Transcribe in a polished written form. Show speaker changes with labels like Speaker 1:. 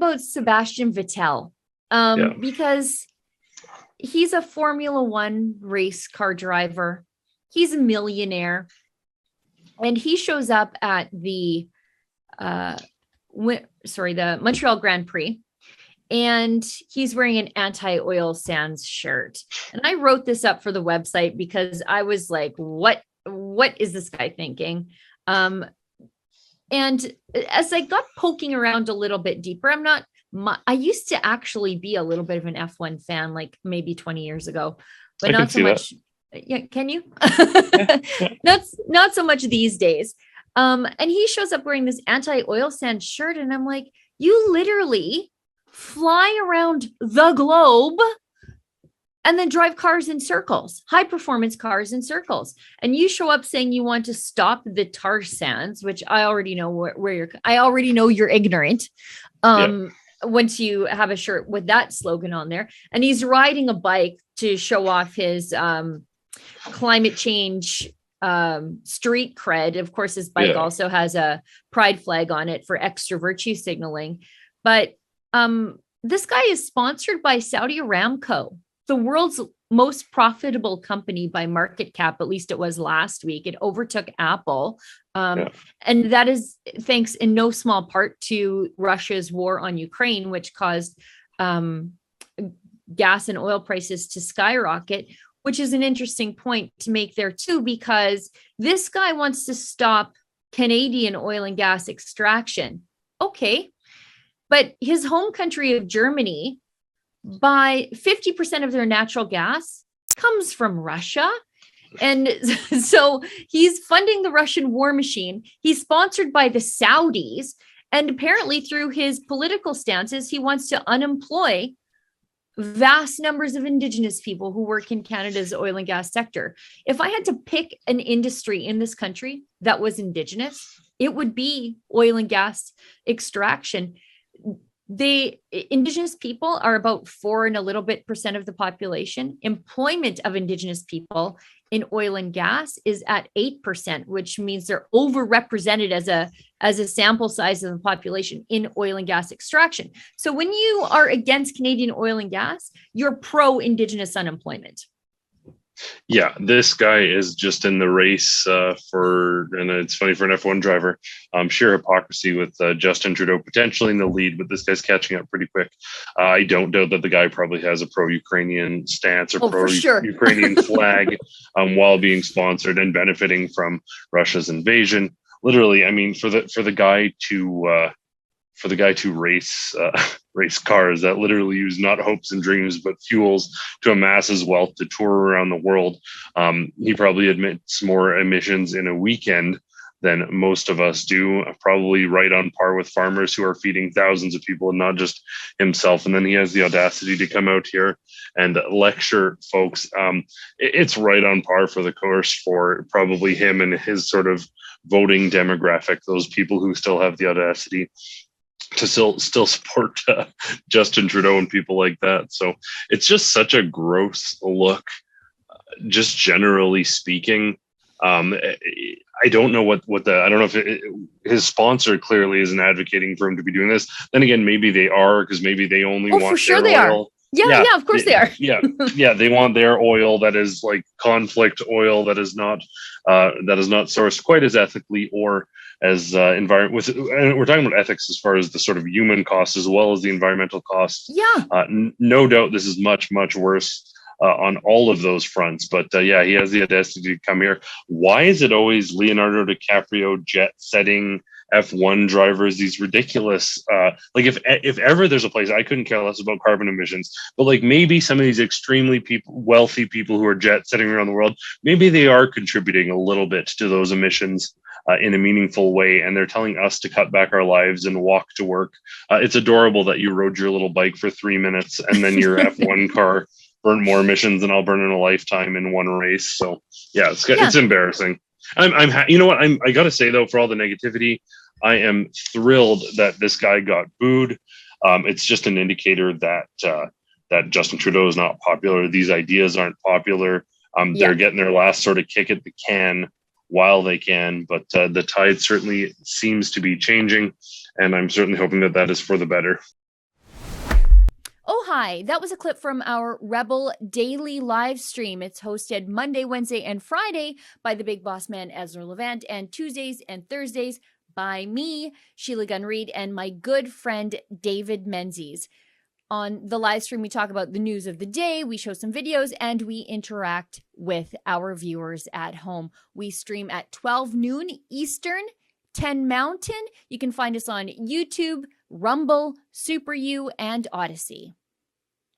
Speaker 1: about Sebastian Vettel because he's a Formula One race car driver. He's a millionaire. And he shows up at the Montreal Grand Prix. And he's wearing an anti-oilsands shirt. And I wrote this up for the website because I was like, what is this guy thinking? And as I got poking around a little bit deeper, I used to actually be a little bit of an F1 fan, like maybe 20 years ago, but not so much. Yeah. Can you? Not so much these days. And he shows up wearing this anti-oilsands shirt. And I'm like, you literally fly around the globe and then drive cars in circles, high performance cars in circles. And you show up saying you want to stop the tar sands, which I already know I already know you're ignorant. Once you have a shirt with that slogan on there, and he's riding a bike to show off his climate change street cred. Of course, his bike also has a pride flag on it for extra virtue signaling. But this guy is sponsored by Saudi Aramco, the world's most profitable company by market cap. At least it was last week. It overtook Apple. And that is thanks in no small part to Russia's war on Ukraine, which caused gas and oil prices to skyrocket, which is an interesting point to make there too, because this guy wants to stop Canadian oil and gas extraction. Okay. But his home country of Germany, by 50% of their natural gas comes from Russia. And so he's funding the Russian war machine. He's sponsored by the Saudis. And apparently through his political stances, he wants to unemploy vast numbers of Indigenous people who work in Canada's oil and gas sector. If I had to pick an industry in this country that was Indigenous, it would be oil and gas extraction. The Indigenous people are about 4% and a little bit of the population. Employment of Indigenous people in oil and gas is at 8%, which means they're overrepresented as a sample size of the population in oil and gas extraction. So when you are against Canadian oil and gas, you're pro-Indigenous unemployment.
Speaker 2: Yeah, this guy is just in the race and it's funny for an F1 driver, sheer hypocrisy with Justin Trudeau potentially in the lead, but this guy's catching up pretty quick. I don't doubt that the guy probably has a pro-Ukrainian stance or pro-Ukrainian flag while being sponsored and benefiting from Russia's invasion. Literally, I mean, for the guy to race cars that literally use not hopes and dreams, but fuels to amass his wealth to tour around the world. He probably emits more emissions in a weekend than most of us do, probably right on par with farmers who are feeding thousands of people and not just himself. And then he has the audacity to come out here and lecture folks. It's right on par for the course for probably him and his sort of voting demographic, those people who still have the audacity to still support Justin Trudeau and people like that. So it's just such a gross look, just generally speaking. I don't know I don't know if his sponsor clearly isn't advocating for him to be doing this. Then again, maybe they are, because maybe they only want
Speaker 1: for sure
Speaker 2: their
Speaker 1: they
Speaker 2: oil.
Speaker 1: Are. Yeah, of course they are.
Speaker 2: Yeah, they want their oil that is like conflict oil that is not sourced quite as ethically or as environment. And we're talking about ethics as far as the sort of human costs as well as the environmental costs.
Speaker 1: Yeah,
Speaker 2: no doubt this is much worse on all of those fronts. But he has the audacity to come here. Why is it always Leonardo DiCaprio jet setting F1 drivers, these ridiculous, like if ever there's a place, I couldn't care less about carbon emissions, but like maybe some of these extremely wealthy people who are jet setting around the world, maybe they are contributing a little bit to those emissions in a meaningful way. And they're telling us to cut back our lives and walk to work. It's adorable that you rode your little bike for 3 minutes and then your F1 car burned more emissions than I'll burn in a lifetime in one race. So it's embarrassing. You know what? I got to say though, for all the negativity, I am thrilled that this guy got booed. It's just an indicator that Justin Trudeau is not popular. These ideas aren't popular. They're getting their last sort of kick at the can while they can, but the tide certainly seems to be changing, and I'm certainly hoping that is for the better.
Speaker 1: hi. That was a clip from our Rebel Daily live stream. It's hosted Monday, Wednesday, and Friday by the big boss man, Ezra Levant, and Tuesdays and Thursdays by me, Sheila Gunn Reid, and my good friend, David Menzies. On the live stream, we talk about the news of the day, we show some videos, and we interact with our viewers at home. We stream at 12 noon Eastern, 10 Mountain. You can find us on YouTube, Rumble, Super U, and Odyssey.